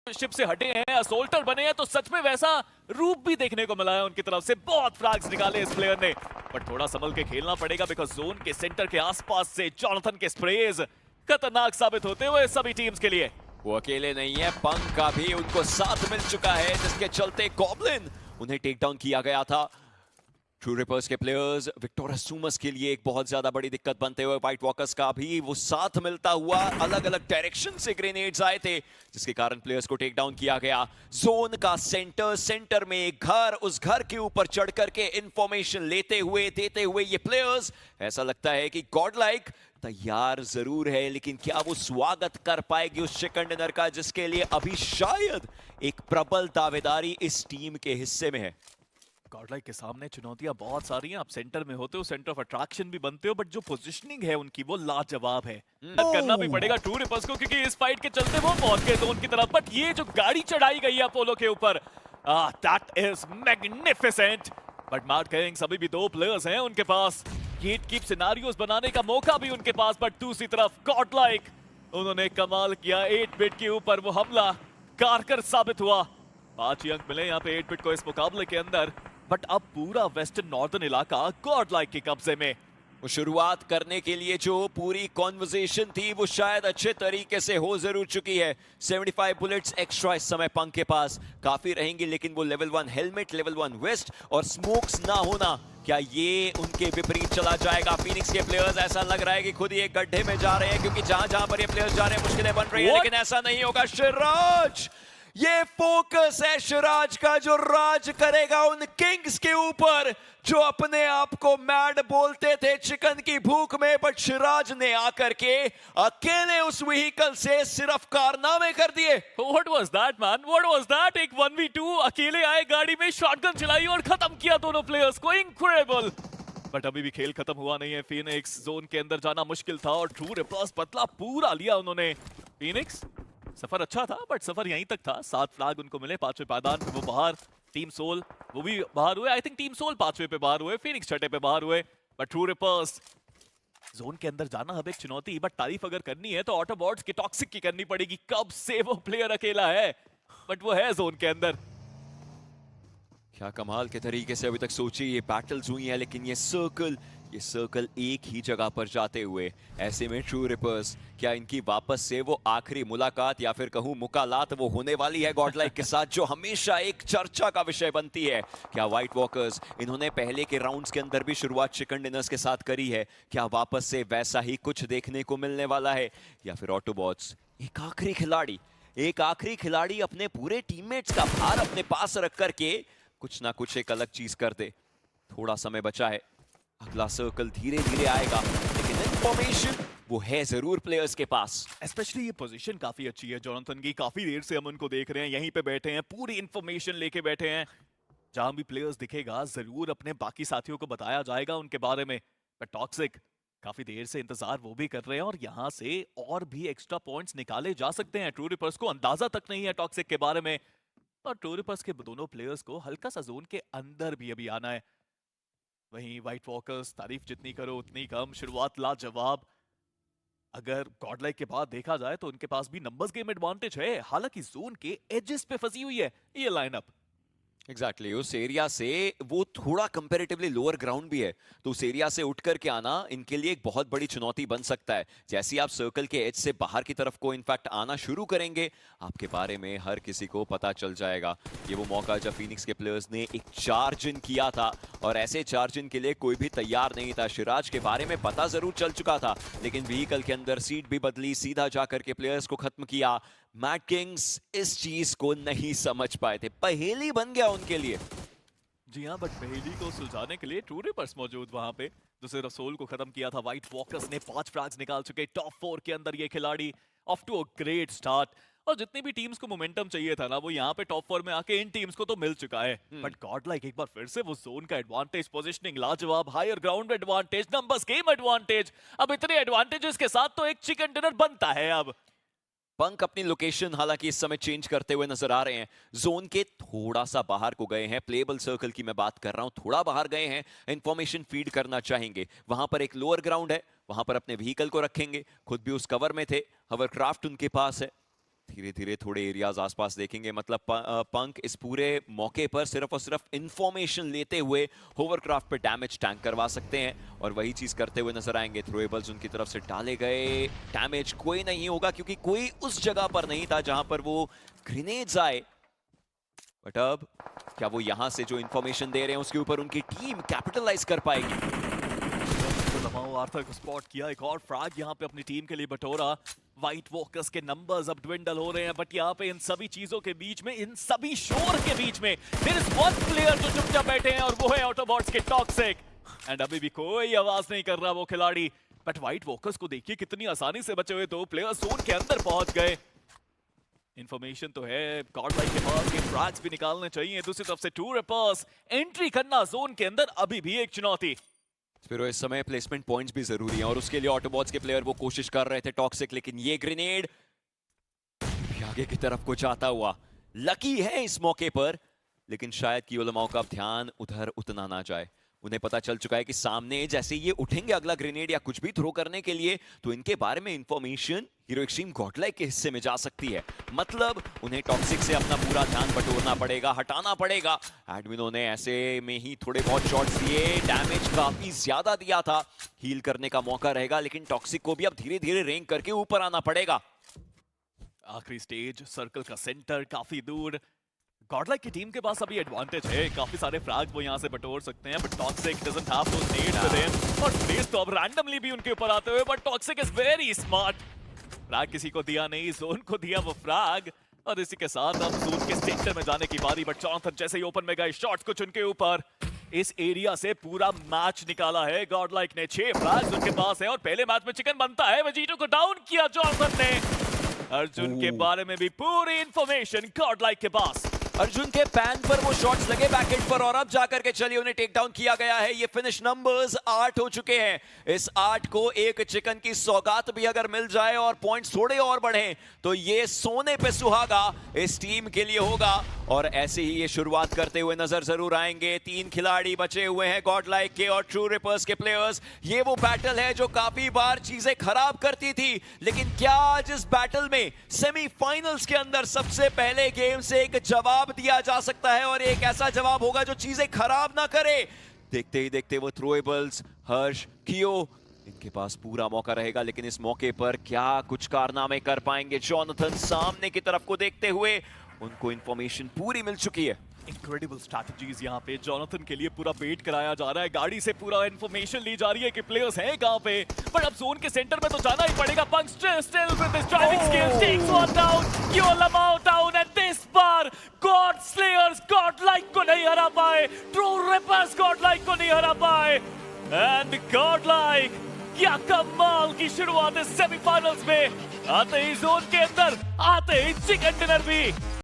Ship से हटे हैं, असोल्टर बने हैं, तो सच में वैसा रूप भी देखने को मिला है उनकी तरफ से। बहुत फ्रैग्स निकाले इस प्लेयर ने, बट थोड़ा संभल के खेलना पड़ेगा बिकॉज जोन के सेंटर के आसपास से जोनाथन के स्प्रेज खतरनाक साबित होते हुए सभी टीम्स के लिए। वो अकेले नहीं है, पंक का भी उनको साथ मिल चुका है, जिसके चलते गॉब्लिन उन्हें टेक डाउन किया गया था। ट्रू रिपर्स के प्लेयर्स विक्टोरसूमस के लिए एक बहुत ज्यादा बड़ी दिक्कत बनते हुए, व्हाइट वॉकर्स का भी वो साथ मिलता हुआ अलग अलग डायरेक्शन से ग्रेनेड्स आए थे, जिसके कारण प्लेयर्स को टेक डाउन किया गया। जोन का सेंटर में एक घर, उस घर के ऊपर चढ़ करके इंफॉर्मेशन लेते हुए देते हुए ये प्लेयर्स, ऐसा लगता है कि गॉड लाइक तैयार जरूर है, लेकिन क्या वो स्वागत कर पाएगी उस चिकन डिनर का, जिसके लिए अभी शायद एक प्रबल दावेदारी इस टीम के हिस्से में है। गॉडलाइक के सामने चुनौतियां बहुत सारी हैं। आप सेंटर में होते हो, सेंटर ऑफ अट्रैक्शन भी बनते हो, बट जो पोजीशनिंग है उनकी वो लाजवाब है। करना भी पड़ेगा ट्रू रिपर्स को, क्योंकि इस फाइट के चलते वो पहुंच गए जोन की तरफ। बट ये जो गाड़ी चढ़ाई गई है अपोलो के ऊपर, that is magnificent. But Mad Kings अभी भी दो प्लेयर्स हैं उनके पास, गेट कीप सिनारियोस बनाने का मौका भी उनके पास। बट दूसरी तरफ गॉडलाइक, उन्होंने कमाल किया। 8 बिट के ऊपर वो हमला कारगर साबित हुआ। 5 ही अंक मिले यहाँ पे 8 बिट को इस मुकाबले के अंदर, बट अब पूरा वेस्टर्न नॉर्दर्न इलाका गॉडलाइक के कब्जे में। वो शुरुआत करने के लिए जो पूरी कॉन्वर्सेशन थी वो शायद अच्छे तरीके से हो जरूर चुकी है। 75 बुलेट्स एक्स्ट्रा इस समय पंक के पास काफी रहेंगी, लेकिन वो लेवल 1 हेलमेट, लेवल 1 वेस्ट और स्मोक्स ना होना, क्या ये उनके विपरीत चला जाएगा? फिनिक्स के प्लेयर्स ऐसा लग रहा है कि खुद ही एक गड्ढे में जा रहे हैं, क्योंकि जहां जहां पर ये प्लेयर्स जा रहे हैं मुश्किलें बन रही है, लेकिन ऐसा नहीं होगा। शिराज, ये फोकस है शिराज का, जो राज करेगा उन किंग्स के ऊपर जो अपने आप को मैड बोलते थे चिकन की भूख में। बट शिराज ने आकर के अकेले उस व्हीकल से सिर्फ कारनामे कर दिए। What was that, man? What was that? एक 1v2 अकेले आए, गाड़ी में शॉटगन चलाई और खत्म किया दोनों प्लेयर्स को। इनक्रेडिबल। बट अभी भी खेल खत्म हुआ नहीं है। फिनिक्स जोन के अंदर जाना मुश्किल था और ट्रू रिपर्स बदला पूरा लिया उन्होंने। फिनिक्स सफर अच्छा था, बट सफर यहीं तक था। 7 फ्लैग उनको मिले, 5वें पायदान पे वो बाहर। टीम सोल वो भी बाहर हुए। आई थिंक टीम सोल 5वें पे बाहर हुए, फिनिक्स 6ठे पे बाहर हुए। बट ट्रू रिपर्स जोन के अंदर जाना अब एक चुनौती, बट तारीफ अगर करनी है तो ऑटोबॉट्स के टॉक्सिक की करनी पड़ेगी। कब से वो प्लेयर अकेला है, बट वो है जोन के अंदर। क्या कमाल के तरीके से अभी तक सोचिए ये बैटल्स हुई हैं, लेकिन ये सर्कल एक ही जगह पर जाते हुए, ऐसे में ट्रू रिपर्स, क्या इनकी वापस से वो आखिरी मुलाकात या फिर कहूं मुकालात वो होने वाली है गॉडलाइक के साथ, जो हमेशा एक चर्चा का विषय बनती है? क्या व्हाइट वॉकर्स, इन्होंने पहले के राउंड्स के अंदर भी शुरुआत चिकन डिनर्स के साथ करी है, क्या वापस से वैसा ही कुछ देखने को मिलने वाला है? या फिर ऑटोबॉट्स एक आखिरी खिलाड़ी अपने पूरे टीममेट्स का भार अपने पास रख करके कुछ ना कुछ एक अलग चीज कर दे? थोड़ा समय बचा है, अगला सर्कल धीरे धीरे आएगा, लेकिन इंफॉर्मेशन वो है जरूर प्लेयर्स के पास। स्पेशली ये पोजीशन काफी अच्छी है जोनाथन की। काफी देर से हम उनको देख रहे हैं, यहीं पे बैठे हैं, पूरी इंफॉर्मेशन लेके बैठे हैं। जहां भी प्लेयर्स दिखेगा जरूर अपने बाकी साथियों को बताया जाएगा उनके बारे में। पर टॉक्सिक काफी देर से इंतजार वो भी कर रहे हैं, और यहां से और भी एक्स्ट्रा पॉइंट्स निकाले जा सकते हैं। ट्रू रिपर्स को अंदाजा तक नहीं है टॉक्सिक के बारे में, और ट्रू रिपर्स के दोनों प्लेयर्स को हल्का सा जोन के अंदर भी अभी आना है। वहीं व्हाइट वॉकर्स तारीफ जितनी करो उतनी कम, शुरुआत लाजवाब। अगर गॉडलाइक के बाद देखा जाए तो उनके पास भी नंबर्स गेम एडवांटेज है, हालांकि जोन के एजेस पे फंसी हुई है ये लाइनअप। एग्जैक्टली उस एरिया से वो थोड़ा कंपैरेटिवली लोअर ग्राउंड भी है, तो उस एरिया से उठ करके आना इनके लिए एक बहुत बड़ी चुनौती बन सकता है। जैसे ही आप सर्कल के एज से बाहर की तरफ को इनफैक्ट आना शुरू करेंगे, आपके बारे में हर किसी को पता चल जाएगा। ये वो मौका जब फिनिक्स के प्लेयर्स ने एक चार्ज इन किया था, और ऐसे चार्ज इन के लिए कोई भी तैयार नहीं था। शिराज के बारे में पता जरूर चल चुका था, लेकिन व्हीकल के अंदर सीट भी बदली, सीधा जाकर के प्लेयर्स को खत्म किया। मैट किंग्स इस चीज को नहीं समझ पाए थे, पहेली बन गया उनके लिए। जी हाँ, बट पहेली को सुलझाने के लिए ट्रू रिपर्स मौजूद वहां पे। दूसरे रसोल को खत्म किया था व्हाइट वॉकर्स ने, 5 फ्रैग्स निकाल चुके टॉप 4 के अंदर ये खिलाड़ी। Off to a great start, और जितनी भी टीम्स को मोमेंटम चाहिए था ना, वो यहाँ पे टॉप 4 में आके इन टीम्स को तो मिल चुका है। बट गॉडलाइक एक बार फिर से वो जोन का एडवांटेज, पोजीशनिंग लाजवाब, higher ground advantage, numbers game advantage. अब इतने एडवांटेजेस के साथ तो एक चिकन डिनर बनता है। अब पंक अपनी लोकेशन हालांकि इस समय चेंज करते हुए नजर आ रहे हैं, जोन के थोड़ा सा बाहर को गए हैं। प्लेबल सर्कल की मैं बात कर रहा हूं, थोड़ा बाहर गए हैं, इंफॉर्मेशन फीड करना चाहेंगे। वहां पर एक लोअर ग्राउंड है, वहां पर अपने व्हीकल को रखेंगे, खुद भी उस कवर में थे, हवरक्राफ्ट उनके पास है। धीरे धीरे थोड़े एरियाज आसपास देखेंगे। मतलब पंक इस पूरे मौके पर सिर्फ और सिर्फ इंफॉर्मेशन लेते हुए होवरक्राफ्ट पे डैमेज टैंक करवा सकते हैं और वही चीज करते हुए नजर आएंगे। थ्रोएबल्स उनकी तरफ से डाले गए, डैमेज कोई नहीं होगा क्योंकि कोई उस जगह पर नहीं था जहां पर वो ग्रेनेड्स आए। बट अब क्या वो यहां से जो इंफॉर्मेशन दे रहे हैं उसके ऊपर उनकी टीम कैपिटलाइज कर पाएगी? लमाओ आर्थर को स्पॉट किया, एक और फ्रैग यहाँ पे अपनी टीम के लिए बटोरा। व्हाइट वॉकर्स के नंबर्स अब ड्विंडल हो रहे हैं, बट यहाँ पे इन सभी चीजों के बीच में, इन सभी शोर के बीच में देयर इज वन प्लेयर जो चुपचाप बैठे हैं और वो है ऑटोबॉट्स के टॉक्सिक। एंड अभी भी कोई आवाज नहीं कर रहा वो खिलाड़ी। बट व्हाइट वॉकर्स को देखिए कितनी आसानी से बचे हुए 2 प्लेयर्स जोन के अंदर पहुंच गए। इंफॉर्मेशन तो है गॉडलाइक के पास, ये फ्रैग्स भी निकालने चाहिए। दूसरी तरफ से टू रिपर्स, एंट्री करना जोन के अंदर अभी भी एक चुनौती। फिर इस समय प्लेसमेंट पॉइंट्स भी जरूरी हैं और उसके लिए ऑटोबॉट्स के प्लेयर वो कोशिश कर रहे थे टॉक्सिक, लेकिन ये ग्रेनेड आगे की तरफ को जाता हुआ लकी है इस मौके पर, लेकिन शायद कि ओलमाओ का ध्यान उधर उतना ना जाए। उन्हें पता चल चुका है कि सामने जैसे ये उठेंगे अगला ग्रेनेड या कुछ भी थ्रो करने के लिए, तो इनके बारे में इंफॉर्मेशन हीरो एक्सट्रीम गॉडलाइक के हिस्से में जा सकती है। मतलब उन्हें टॉक्सिक से अपना पूरा ध्यान बटोरना पड़ेगा, हटाना पड़ेगा। एडमिनो ने ऐसे में ही थोड़े बहुत शॉट्स दिए, डैमेज काफी ज्यादा दिया था। हील करने का मौका रहेगा, लेकिन टॉक्सिक को भी अब धीरे धीरे रेंग करके ऊपर आना पड़ेगा। आखिरी स्टेज, सर्कल का सेंटर काफी दूर। गॉडलाइक की टीम के पास अभी एडवांटेज है, काफी सारे फ्रैग वो यहाँ से बटोर सकते हैं, but toxic doesn't have those needs with him. और फ्रेज तो अब रैंडमली भी उनके ऊपर आते हुए, but toxic is very smart. Frag किसी को दिया नहीं, जोन को दिया वो फ्रैग। और इसी के साथ अब जोन के सेंटर में जाने की बारी, बट जॉनथन जैसे ही ओपन में गए, शॉट्स कुछ उनके ऊपर। इस एरिया से पूरा मैच निकाला है गॉडलाइक ने। 6 फ्रैग्स उनके पास है और पहले मैच में चिकन बनता है। वेजिटो को डाउन किया जॉनथन ने। अर्जुन के बारे में भी पूरी इंफॉर्मेशन गॉडलाइक के पास। अर्जुन के पैन पर वो शॉट्स लगे बैकेंड पर और अब जाकर के चलिए उन्हें टेक डाउन किया गया है। ये फिनिश नंबर्स 8 हो चुके हैं। इस 8 को एक चिकन की सौगात भी अगर मिल जाए और पॉइंट्स थोड़े और बढ़े तो ये सोने पे सुहागा इस टीम के लिए होगा। और ऐसे ही ये शुरुआत करते हुए नजर जरूर आएंगे। 3 खिलाड़ी बचे हुए हैं गॉडलाइक के और ट्रू रिपर्स के प्लेयर्स। ये वो बैटल है जो काफी बार चीजें खराब करती थी, लेकिन क्या आज इस बैटल में सेमीफाइनल्स के अंदर सबसे पहले गेम से एक जवाब दिया जा सकता है और एक ऐसा जवाब होगा जो चीजें खराब ना करे। देखते ही देखते वो थ्रोएबल्स, हर्ष, कियो, इनके पास पूरा मौका रहेगा, लेकिन इस मौके पर क्या कुछ कारनामे कर पाएंगे जॉनथन? सामने की तरफ को देखते हुए उनको इंफॉर्मेशन पूरी मिल चुकी है। इनक्रेडिबल स्ट्रैटेजीज यहाँ पे जॉनथन के लिए पूरा वेट कराया जा रहा है। गाड़ी से पूरा इंफॉर्मेशन ली जा रही है कि प्लेयर्स हैं कहाँ पे, पर अब जोन के सेंटर में तो जाना ही पड़ेगा। पंक still with his driving skills takes one down, Kyo Lamau down, and this bar God slayers Godlike को नहीं हरा पाए, ट्रू रिपर्स गॉडलाइक को नहीं हरा पाए। एंड गॉडलाइक क्या कमाल की शुरुआत है सेमीफाइनल्स में। आते ही जोन के अंदर, आते ही चिकन डिनर भी।